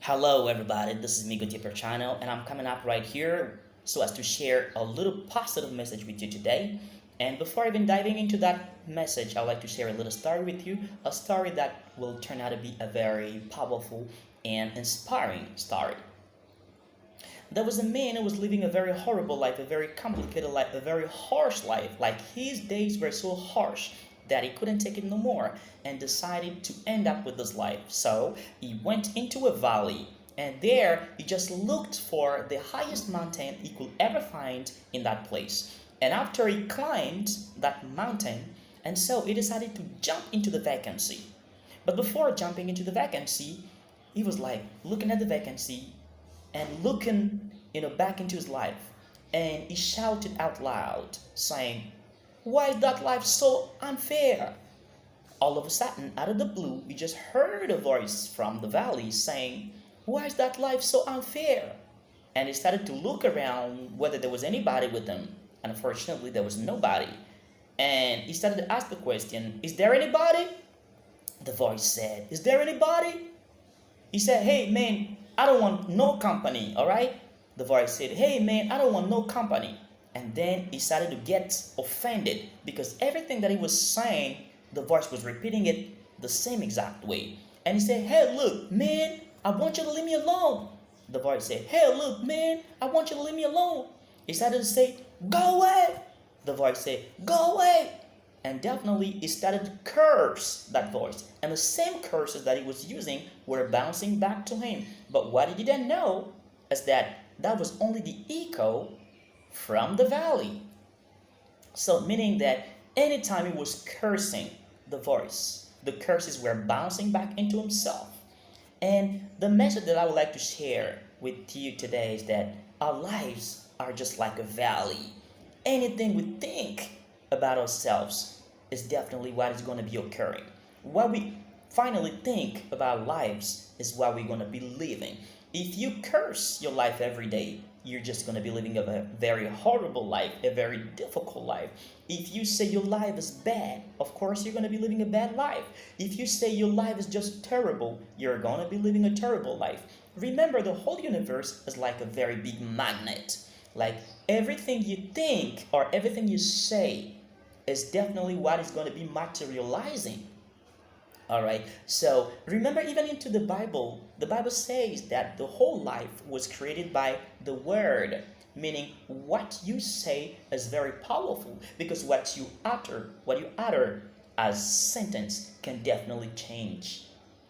Hello everybody, this is Migo Tipper channel and I'm coming up right here so as to share a little positive message with you today. And before even diving into that message, I'd like to share a little story with you, a story that will turn out to be a very powerful and inspiring story. There was a man who was living a very horrible life, a very complicated life, a very harsh life. Like his days were so harsh that he couldn't take it no more and decided to end up with his life. So he went into a valley and there he just looked for the highest mountain he could ever find in that place. And after he climbed that mountain, and so he decided to jump into the vacancy. But before jumping into the vacancy, he was like looking at the vacancy and looking, back into his life. And he shouted out loud, saying, "Why is that life so unfair?" All of a sudden, out of the blue, he just heard a voice from the valley saying, "Why is that life so unfair?" And he started to look around whether there was anybody with him. Unfortunately, there was nobody. And he started to ask the question, "Is there anybody?" The voice said, "Is there anybody?" He said, "Hey man, I don't want no company, all right?" The voice said, "Hey man, I don't want no company." And then he started to get offended because everything that he was saying, the voice was repeating it the same exact way. And he said, "Hey, look, man, I want you to leave me alone." The voice said, "Hey, look, man, I want you to leave me alone." He started to say, "Go away." The voice said, "Go away." And definitely he started to curse that voice. And the same curses that he was using were bouncing back to him. But what he didn't know is that that was only the echo from the valley. So meaning that anytime he was cursing the voice, the curses were bouncing back into himself. And the message that I would like to share with you today is that our lives are just like a valley. Anything we think about ourselves is definitely what is going to be occurring. What we finally think about lives is what we're going to be living. If you curse your life every day, you're just going to be living a very horrible life, a very difficult life. If you say your life is bad, of course you're going to be living a bad life. If you say your life is just terrible, you're going to be living a terrible life. Remember, the whole universe is like a very big magnet. Like everything you think or everything you say is definitely what is going to be materializing. All right. So remember, even into the Bible says that the whole life was created by the word, meaning what you say is very powerful because what you utter as sentence can definitely change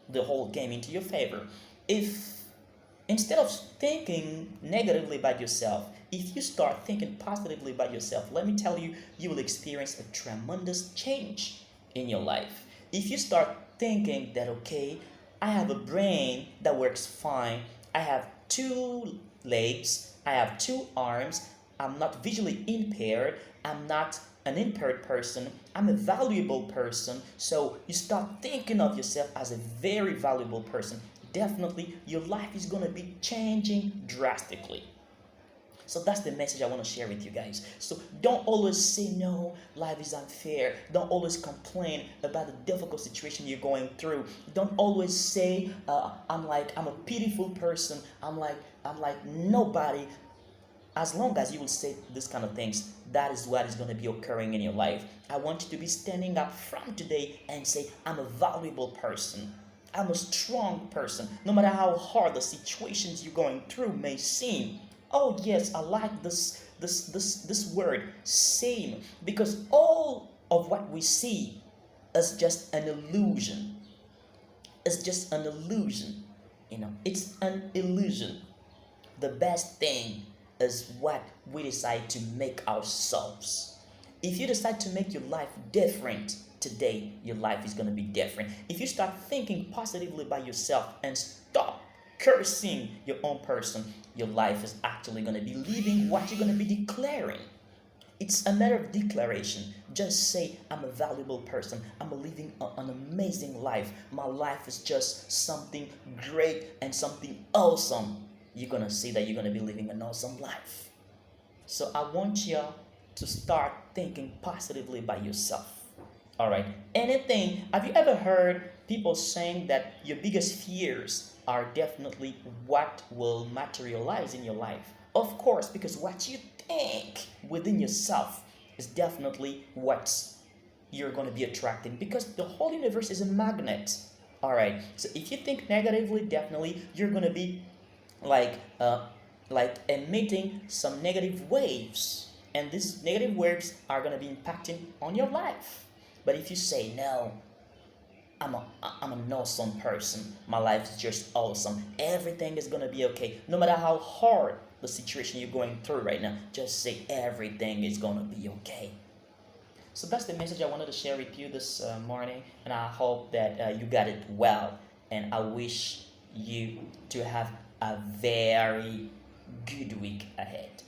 the whole game into your favor. If instead of thinking negatively about yourself, if you start thinking positively about yourself, let me tell you, you will experience a tremendous change in your life. If you start thinking that, okay, I have a brain that works fine, I have two legs, I have two arms, I'm not visually impaired, I'm not an impaired person, I'm a valuable person. So you start thinking of yourself as a very valuable person. Definitely your life is going to be changing drastically. So that's the message I want to share with you guys. So don't always say no, life is unfair. Don't always complain about the difficult situation you're going through. Don't always say I'm a pitiful person. I'm like nobody. As long as you will say this kind of things, that is what is going to be occurring in your life. I want you to be standing up from today and say, "I'm a valuable person. I'm a strong person." No matter how hard the situations you're going through may seem. Oh yes, I like this word, same, because all of what we see is just an illusion. It's just an illusion. It's an illusion. The best thing is what we decide to make ourselves. If you decide to make your life different today, your life is going to be different. If you start thinking positively about yourself and stop cursing your own person, your life is actually going to be living what you're going to be declaring. It's a matter of declaration. Just say, "I'm a valuable person. I'm living an amazing life. My life is just something great and something awesome." You're going to see that you're going to be living an awesome life. So I want you to start thinking positively about yourself. All right. Anything, have you ever heard people saying that your biggest fears are definitely what will materialize in your life? Of course, because what you think within yourself is definitely what you're going to be attracting, because the whole universe is a magnet. All right. So if you think negatively, definitely you're going to be like uh, like emitting some negative waves, and these negative waves are going to be impacting on your life. But if you say no, I'm an awesome person, my life is just awesome, everything is going to be okay, no matter how hard the situation you're going through right now, just say everything is going to be okay. So that's the message I wanted to share with you this morning, and I hope that you got it well. And I wish you to have a very good week ahead.